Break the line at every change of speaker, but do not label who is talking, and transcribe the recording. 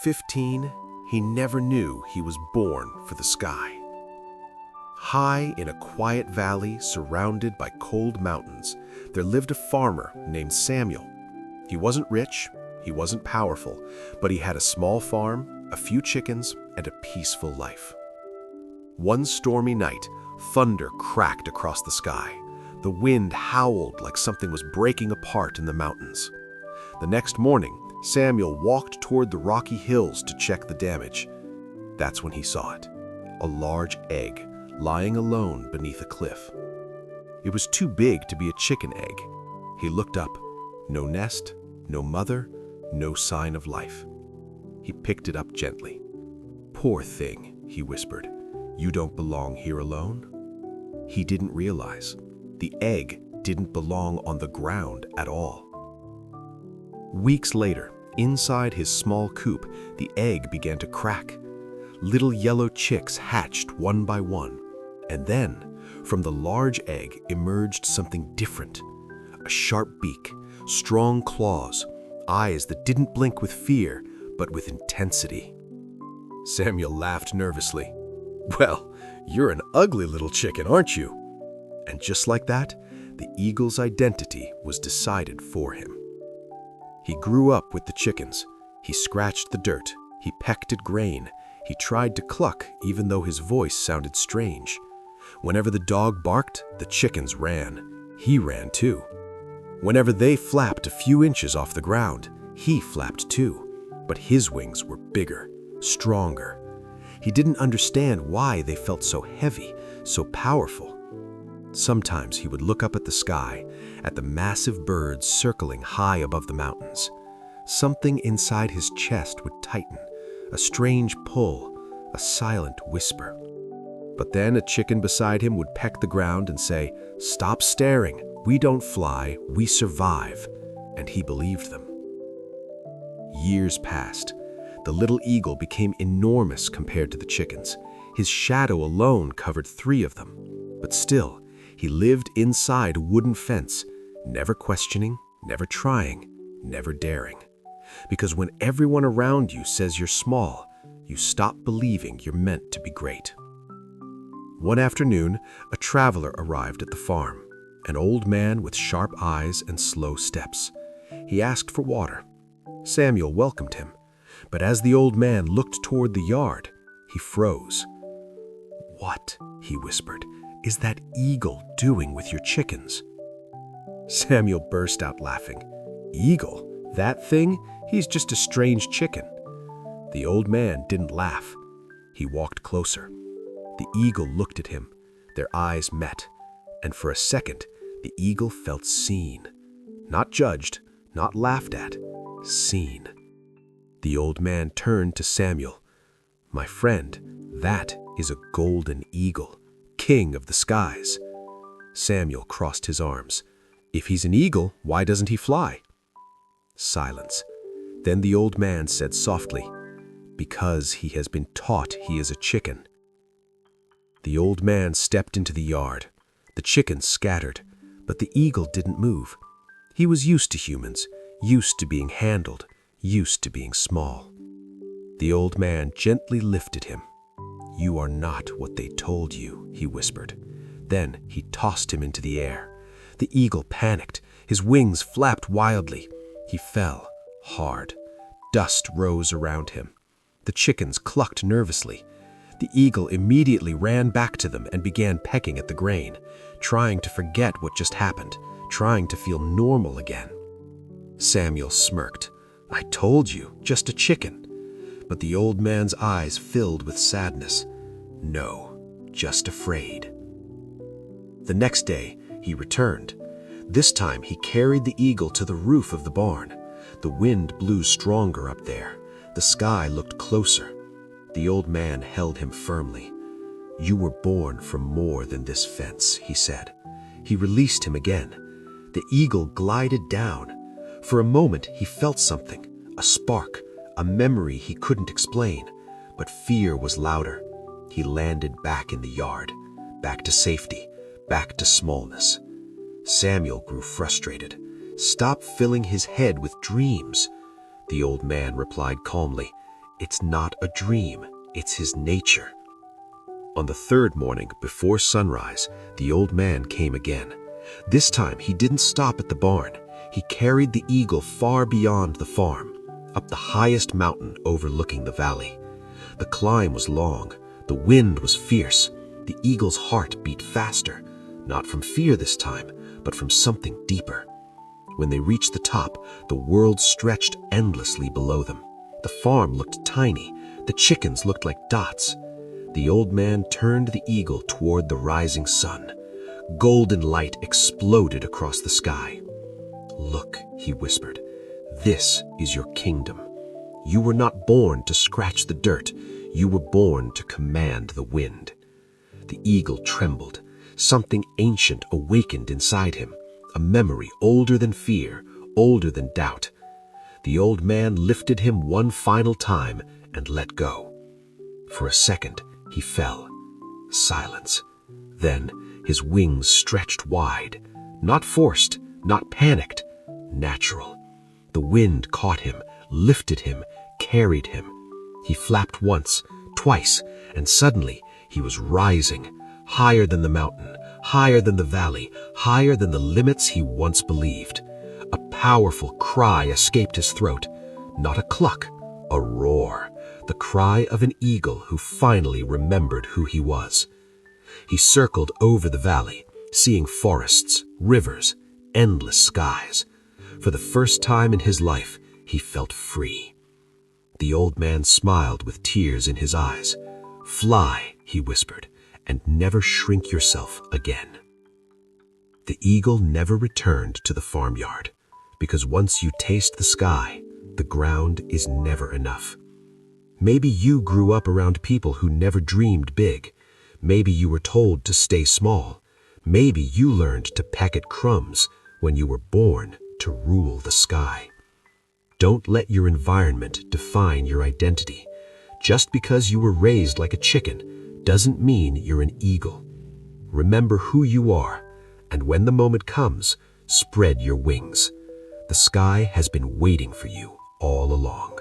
15, he never knew he was born for the sky. High in a quiet valley surrounded by cold mountains, there lived a farmer named Samuel. He wasn't rich, he wasn't powerful, but he had a small farm, a few chickens, and a peaceful life. One stormy night, thunder cracked across the sky. The wind howled like something was breaking apart in the mountains. The next morning, Samuel walked toward the rocky hills to check the damage. That's when he saw it, a large egg lying alone beneath a cliff. It was too big to be a chicken egg. He looked up. No nest, no mother, no sign of life. He picked it up gently. "Poor thing," he whispered. "You don't belong here alone." He didn't realize the egg didn't belong on the ground at all. Weeks later, inside his small coop, the egg began to crack. Little yellow chicks hatched one by one. And then, from the large egg emerged something different. A sharp beak, strong claws, eyes that didn't blink with fear, but with intensity. Samuel laughed nervously. "Well, you're an ugly little chicken, aren't you?" And just like that, the eagle's identity was decided for him. He grew up with the chickens. He scratched the dirt. He pecked at grain. He tried to cluck even though his voice sounded strange. Whenever the dog barked, the chickens ran. He ran too. Whenever they flapped a few inches off the ground, he flapped too. But his wings were bigger, stronger. He didn't understand why they felt so heavy, so powerful. Sometimes he would look up at the sky, at the massive birds circling high above the mountains. Something inside his chest would tighten, a strange pull, a silent whisper. But then a chicken beside him would peck the ground and say, "Stop staring. We don't fly, we survive." And he believed them. Years passed. The little eagle became enormous compared to the chickens. His shadow alone covered 3 of them. But still, he lived inside a wooden fence, never questioning, never trying, never daring. Because when everyone around you says you're small, you stop believing you're meant to be great. One afternoon, a traveler arrived at the farm, an old man with sharp eyes and slow steps. He asked for water. Samuel welcomed him, but as the old man looked toward the yard, he froze. "What," he whispered, "is that eagle doing with your chickens?" Samuel burst out laughing. "Eagle? That thing? He's just a strange chicken." The old man didn't laugh. He walked closer. The eagle looked at him. Their eyes met, and for a second, the eagle felt seen. Not judged, not laughed at, seen. The old man turned to Samuel. "My friend, that is a golden eagle, king of the skies." Samuel crossed his arms. "If he's an eagle, why doesn't he fly?" Silence. Then the old man said softly, "Because he has been taught he is a chicken." The old man stepped into the yard. The chickens scattered, but the eagle didn't move. He was used to humans, used to being handled, used to being small. The old man gently lifted him. "You are not what they told you," he whispered. Then he tossed him into the air. The eagle panicked. His wings flapped wildly. He fell, hard. Dust rose around him. The chickens clucked nervously. The eagle immediately ran back to them and began pecking at the grain, trying to forget what just happened, trying to feel normal again. Samuel smirked. "I told you, just a chicken." But the old man's eyes filled with sadness. "No, just afraid." The next day, he returned. This time, he carried the eagle to the roof of the barn. The wind blew stronger up there. The sky looked closer. The old man held him firmly. "You were born from more than this fence," he said. He released him again. The eagle glided down. For a moment, he felt something, a spark, a memory he couldn't explain. But fear was louder. He landed back in the yard, back to safety, back to smallness. Samuel grew frustrated. "Stop filling his head with dreams." The old man replied calmly, It's not a dream, it's his nature. On the third morning, before sunrise, the old man came again. This time, he didn't stop at the barn. He carried the eagle far beyond the farm, up the highest mountain overlooking the valley. The climb was long, the wind was fierce, the eagle's heart beat faster, not from fear this time, but from something deeper. When they reached the top, the world stretched endlessly below them. The farm looked tiny, the chickens looked like dots. The old man turned the eagle toward the rising sun. Golden light exploded across the sky. "Look," he whispered, "this is your kingdom. You were not born to scratch the dirt, you were born to command the wind." The eagle trembled. Something ancient awakened inside him, a memory older than fear, older than doubt. The old man lifted him one final time and let go. For a second, he fell. Silence. Then his wings stretched wide, not forced, not panicked, natural. The wind caught him, lifted him, carried him. He flapped once, twice, and suddenly he was rising, higher than the mountain, higher than the valley, higher than the limits he once believed. A powerful cry escaped his throat, not a cluck, a roar, the cry of an eagle who finally remembered who he was. He circled over the valley, seeing forests, rivers, endless skies. For the first time in his life, he felt free. The old man smiled with tears in his eyes. "Fly," he whispered, "and never shrink yourself again." The eagle never returned to the farmyard, because once you taste the sky, the ground is never enough. Maybe you grew up around people who never dreamed big. Maybe you were told to stay small. Maybe you learned to peck at crumbs when you were born to rule the sky. Don't let your environment define your identity. Just because you were raised like a chicken doesn't mean you're an eagle. Remember who you are, and when the moment comes, spread your wings. The sky has been waiting for you all along.